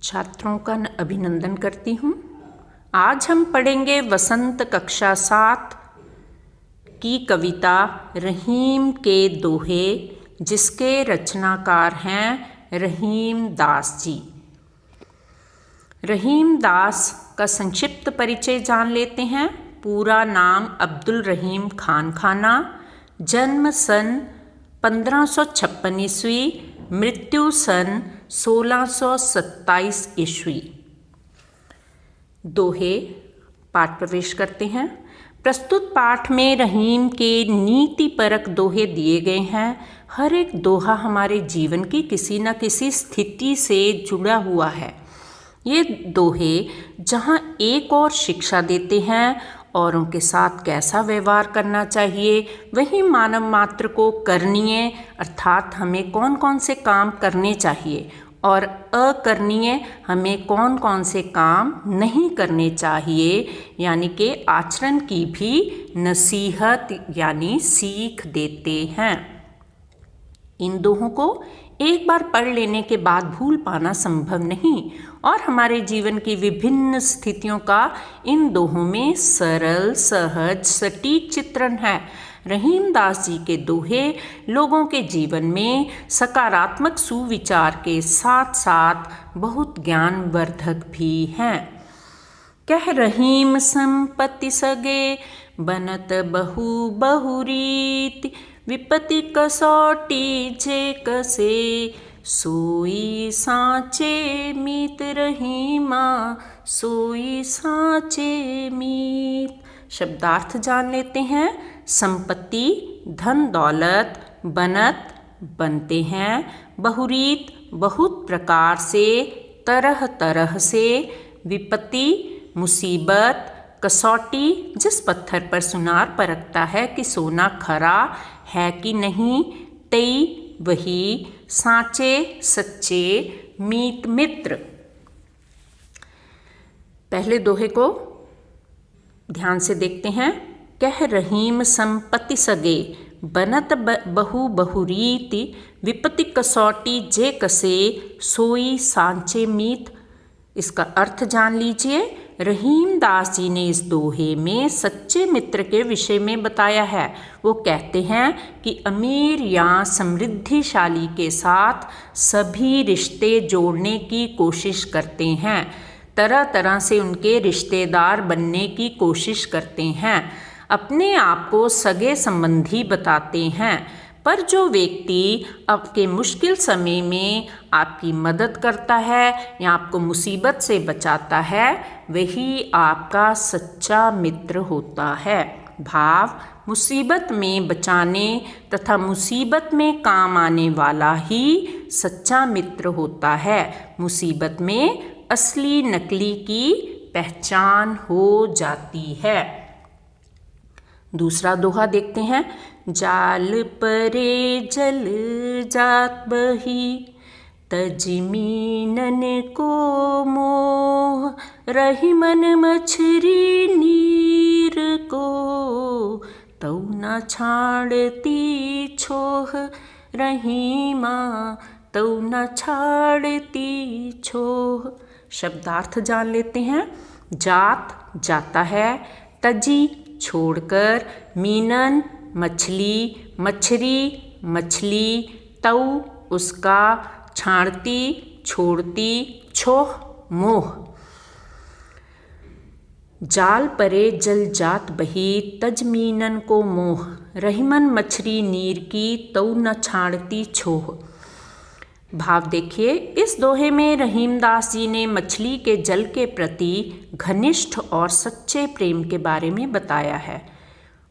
छात्रों का अभिनंदन करती हूँ। आज हम पढ़ेंगे वसंत कक्षा 7 की कविता रहीम के दोहे, जिसके रचनाकार हैं रहीम दास जी। रहीम दास का संक्षिप्त परिचय जान लेते हैं। पूरा नाम अब्दुल रहीम खान खाना, जन्म सन 1556 ईस्वी, मृत्यु सन 1627 ईस्वी। दोहे पाठ प्रवेश करते हैं। प्रस्तुत पाठ में रहीम के नीतिपरक दोहे दिए गए हैं। हर एक दोहा हमारे जीवन की किसी न किसी स्थिति से जुड़ा हुआ है। ये दोहे जहाँ एक और शिक्षा देते हैं औरों के साथ कैसा व्यवहार करना चाहिए, वहीं मानव मात्र को करणीय अर्थात हमें कौन कौन से काम करने चाहिए और अकरणीय हमें कौन कौन से काम नहीं करने चाहिए, यानी कि आचरण की भी नसीहत यानी सीख देते हैं। इन दोहों को एक बार पढ़ लेने के बाद भूल पाना संभव नहीं और हमारे जीवन की विभिन्न स्थितियों का इन दोहों में सरल, सहज, सटीक चित्रण है। रहीम दास जी के दोहे लोगों के जीवन में सकारात्मक सुविचार के साथ साथ बहुत ज्ञानवर्धक भी हैं। कह रहीम संपत्ति सगे, बनत बहु बहुरीत, विपत्ति कसौटी जे कसे, सोई साँचे मीत रहीमा, सोई साँचे मीत। शब्दार्थ जान लेते हैं। संपत्ति धन दौलत, बनत बनते हैं, बहुरीत बहुत प्रकार से, तरह तरह से, विपत्ति मुसीबत, कसौटी जिस पत्थर पर सुनार परखता है कि सोना खरा है कि नहीं, तई वही, साँचे सच्चे, मीत मित्र। पहले दोहे को ध्यान से देखते हैं। कह रहीम संपत्ति सगे, बनत बहु बहुरीति, विपत्ति कसौटी जे कसे, सोई सांचे मीत। इसका अर्थ जान लीजिए। रहीम दास जी ने इस दोहे में सच्चे मित्र के विषय में बताया है। वो कहते हैं कि अमीर या समृद्धिशाली के साथ सभी रिश्ते जोड़ने की कोशिश करते हैं, तरह तरह से उनके रिश्तेदार बनने की कोशिश करते हैं, अपने आप को सगे संबंधी बताते हैं, पर जो व्यक्ति आपके मुश्किल समय में आपकी मदद करता है या आपको मुसीबत से बचाता है, वही आपका सच्चा मित्र होता है। भाव मुसीबत में बचाने तथा मुसीबत में काम आने वाला ही सच्चा मित्र होता है। मुसीबत में असली नकली की पहचान हो जाती है। दूसरा दोहा देखते हैं। जाल परे जल जात बही, तजमीनन को मोह, रहीमन मछरी नीर को, तौ न छाड़ती छोह, रहीमा तौ न छाड़ती छोह। शब्दार्थ जान लेते हैं। जात जाता है, तजी छोड़कर, मीनन मछली, मछरी मछली, तौ उसका, छाड़ती छोड़ती, छोह मोह। जाल परे जल जात बही, तजमीनन को मोह, रहीमन मछरी नीर की, तौ न छाड़ती छोह। भाव देखिए। इस दोहे में रहीम दास जी ने मछली के जल के प्रति घनिष्ठ और सच्चे प्रेम के बारे में बताया है।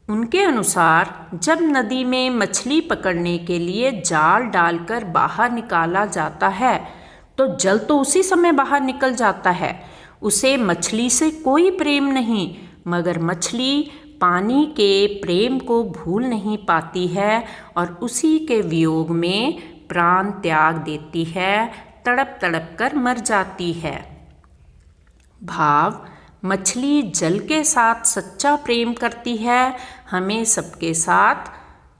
उनके अनुसार जब नदी में मछली पकड़ने के लिए जाल डालकर बाहर निकाला जाता है तो जल तो उसी समय बाहर निकल जाता है। उसे मछली से कोई प्रेम नहीं, मगर मछली पानी के प्रेम को भूल नहीं पाती है और उसी के वियोग में प्राण त्याग देती है, तड़प तड़प कर मर जाती है। भाव मछली जल के साथ सच्चा प्रेम करती है। हमें सबके साथ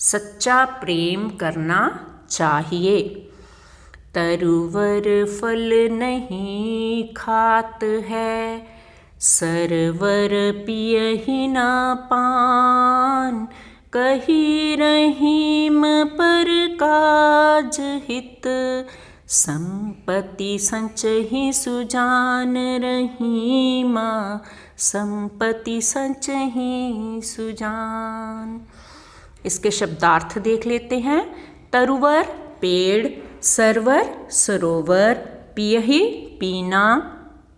सच्चा प्रेम करना चाहिए। तरुवर फल नहीं खात है, सरवर पियहि न पान। कही रहीम पर काज हित, संपत्ति संचहि सुजान। रहीमा संपत्ति संचहि सुजान। इसके शब्दार्थ देख लेते हैं। तरुवर पेड़, सरवर सरोवर, पियहि पीना,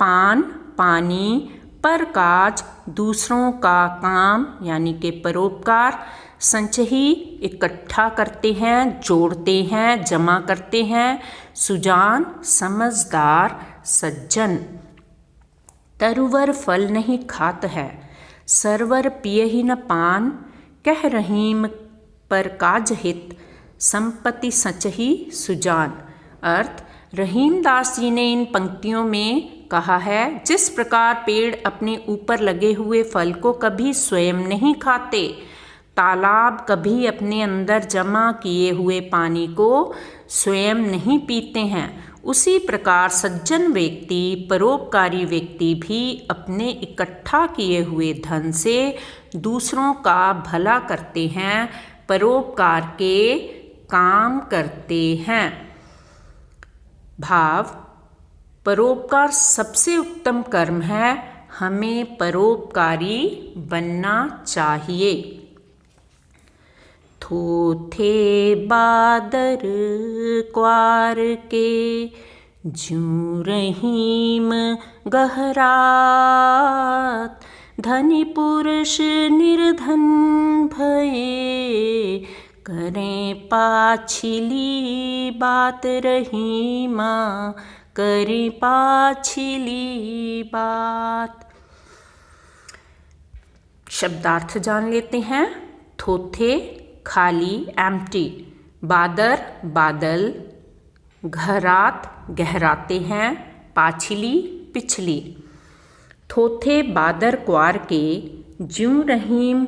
पान पानी, परकाज दूसरों का काम यानी कि परोपकार, संचही इकट्ठा करते हैं, जोड़ते हैं, जमा करते हैं, सुजान समझदार सज्जन। तरुवर फल नहीं खात है, सरवर पियहि न पान। कह रहीम पर काज हित, संपत्ति संचहि सुजान। अर्थ, रहीमदास जी ने इन पंक्तियों में कहा है, जिस प्रकार पेड़ अपने ऊपर लगे हुए फल को कभी स्वयं नहीं खाते, तालाब कभी अपने अंदर जमा किए हुए पानी को स्वयं नहीं पीते हैं, उसी प्रकार सज्जन व्यक्ति, परोपकारी व्यक्ति भी अपने इकट्ठा किए हुए धन से दूसरों का भला करते हैं, परोपकार के काम करते हैं। भाव, परोपकार सबसे उत्तम कर्म है, हमें परोपकारी बनना चाहिए। थोथे बादर क्वार के, ज्यों रहीम गहरात। धनी पुरुष निर्धन भये, करें पाछिली बात। रहीमा करें पाछिली बात। शब्दार्थ जान लेते हैं। थोथे खाली एम्प्टी, बादर बादल, घरात गहराते हैं, पाछिली पिछली। थोथे बादर क्वार के, ज्यों रहीम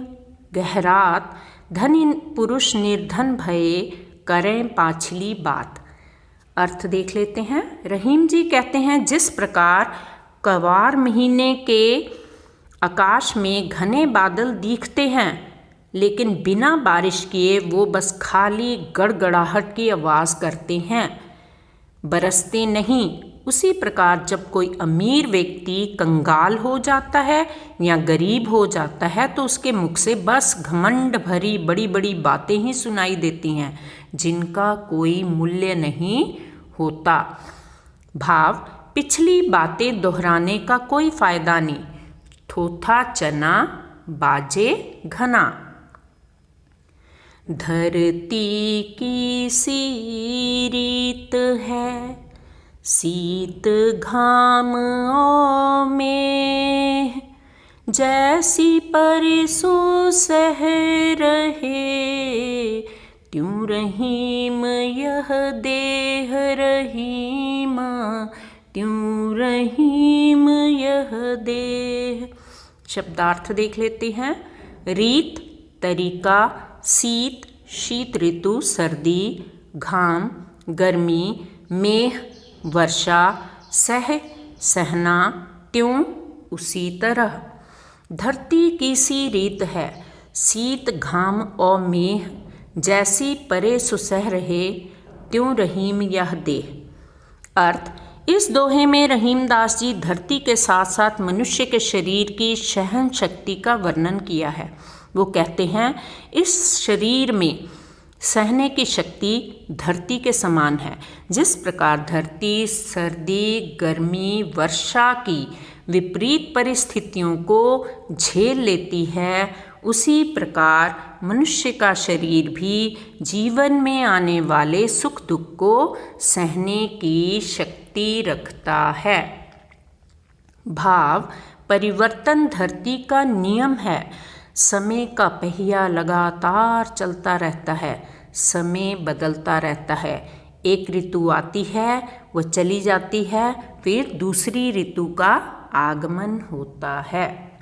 गहरात। धनी पुरुष निर्धन भये, करें पाछिली बात। अर्थ देख लेते हैं। रहीम जी कहते हैं, जिस प्रकार कवार महीने के आकाश में घने बादल दिखते हैं, लेकिन बिना बारिश किए वो बस खाली गड़गड़ाहट की आवाज़ करते हैं, बरसते नहीं। उसी प्रकार जब कोई अमीर व्यक्ति कंगाल हो जाता है या गरीब हो जाता है, तो उसके मुख से बस घमंड भरी बड़ी बड़ी बातें ही सुनाई देती हैं, जिनका कोई मूल्य नहीं होता। भाव, पिछली बातें दोहराने का कोई फायदा नहीं। थोथा चना बाजे घना। धरती की सी रीत है, शीत घाम ओ में। जैसी परिसों सह रहे, त्यों रहीम यह देह। रहीमा त्यों रहीम यह देह। शब्दार्थ देख लेते हैं। रीत तरीका, शीत शीत ऋतु सर्दी, घाम गर्मी, मेह वर्षा, सह सहना, त्यों उसी तरह। धरती की सी रीत है, शीत घाम और मेह। जैसी परे सुसह रहे, त्यों रहीम यह देह। अर्थ, इस दोहे में रहीमदास जी धरती के साथ साथ मनुष्य के शरीर की सहन शक्ति का वर्णन किया है। वो कहते हैं, इस शरीर में सहने की शक्ति धरती के समान है। जिस प्रकार धरती सर्दी गर्मी वर्षा की विपरीत परिस्थितियों को झेल लेती है, उसी प्रकार मनुष्य का शरीर भी जीवन में आने वाले सुख दुख को सहने की शक्ति रखता है। भाव, परिवर्तन धरती का नियम है। समय का पहिया लगातार चलता रहता है, समय बदलता रहता है। एक ऋतु आती है, वह चली जाती है, फिर दूसरी ऋतु का आगमन होता है।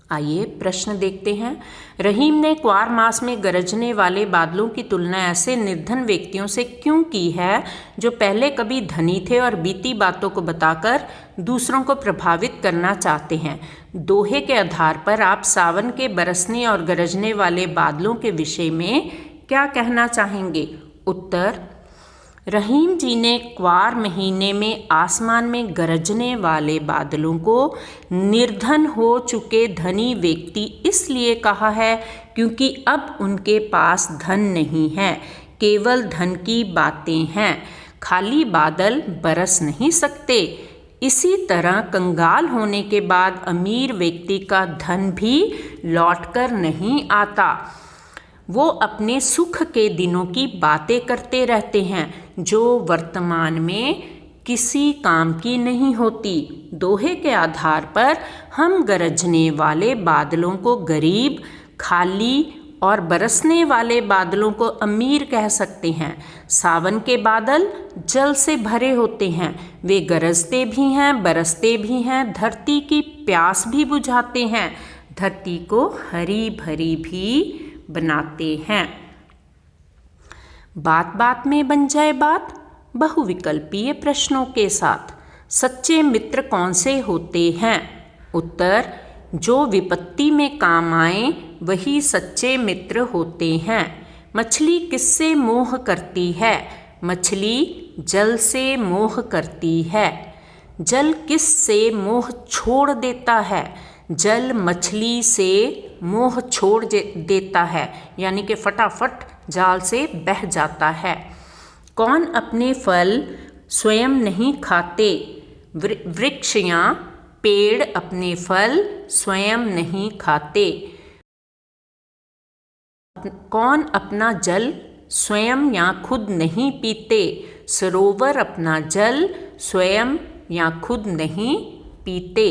आइए प्रश्न देखते हैं। रहीम ने क्वार मास में गरजने वाले बादलों की तुलना ऐसे निर्धन व्यक्तियों से क्यों की है जो पहले कभी धनी थे और बीती बातों को बताकर दूसरों को प्रभावित करना चाहते हैं। दोहे के आधार पर आप सावन के बरसने और गरजने वाले बादलों के विषय में क्या कहना चाहेंगे? उत्तर, रहीम जी ने क्वार महीने में आसमान में गरजने वाले बादलों को निर्धन हो चुके धनी व्यक्ति इसलिए कहा है क्योंकि अब उनके पास धन नहीं है, केवल धन की बातें हैं। खाली बादल बरस नहीं सकते। इसी तरह कंगाल होने के बाद अमीर व्यक्ति का धन भी लौटकर नहीं आता। वो अपने सुख के दिनों की बातें करते रहते हैं जो वर्तमान में किसी काम की नहीं होती। दोहे के आधार पर हम गरजने वाले बादलों को गरीब, खाली और बरसने वाले बादलों को अमीर कह सकते हैं। सावन के बादल जल से भरे होते हैं। वे गरजते भी हैं, बरसते भी हैं, धरती की प्यास भी बुझाते हैं, धरती को हरी भरी भी बनाते हैं। बात बात में बन जाए बात बहुविकल्पीय प्रश्नों के साथ। सच्चे मित्र कौन से होते हैं? उत्तर, जो विपत्ति में काम आए वही सच्चे मित्र होते हैं। मछली किससे मोह करती है? मछली जल से मोह करती है। जल किससे मोह छोड़ देता है? जल मछली से मोह छोड़ देता है, यानी कि फटाफट जाल से बह जाता है। कौन अपने फल स्वयं नहीं खाते? वृक्ष या पेड़ अपने फल स्वयं नहीं खाते। कौन अपना जल स्वयं या खुद नहीं पीते? सरोवर अपना जल स्वयं या खुद नहीं पीते।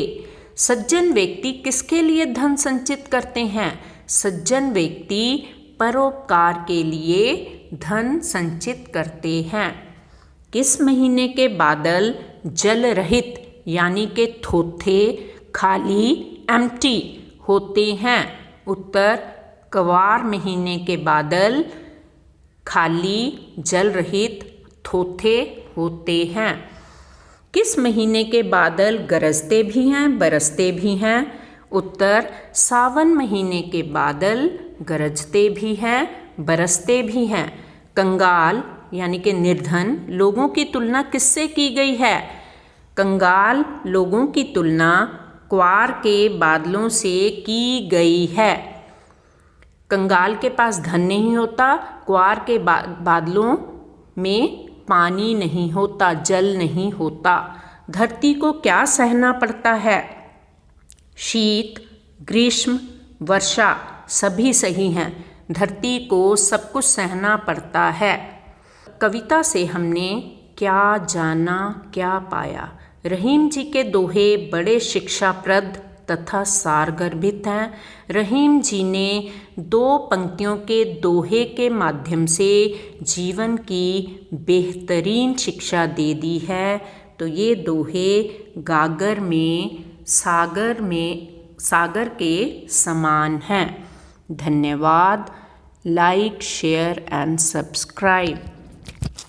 सज्जन व्यक्ति किसके लिए धन संचित करते हैं? सज्जन व्यक्ति परोपकार के लिए धन संचित करते हैं। किस महीने के बादल जल रहित यानी कि थोथे, खाली, एम्प्टी होते हैं? उत्तर, क्वार महीने के बादल खाली, जल रहित, थोथे होते हैं। किस महीने के बादल गरजते भी हैं, बरसते भी हैं? उत्तर, सावन महीने के बादल गरजते भी हैं, बरसते भी हैं। कंगाल यानी कि निर्धन लोगों की तुलना किससे की गई है? कंगाल लोगों की तुलना क्वार के बादलों से की गई है। कंगाल के पास धन नहीं होता, क्वार के बादलों में पानी नहीं होता, जल नहीं होता। धरती को क्या सहना पड़ता है? शीत, ग्रीष्म, वर्षा सभी सही हैं। धरती को सब कुछ सहना पड़ता है। कविता से हमने क्या जाना क्या पाया। रहीम जी के दोहे बड़े शिक्षाप्रद तथा सारगर्भित हैं। रहीम जी ने 2 पंक्तियों के दोहे के माध्यम से जीवन की बेहतरीन शिक्षा दे दी है। तो ये दोहे सागर के समान हैं। धन्यवाद। Like, share and subscribe.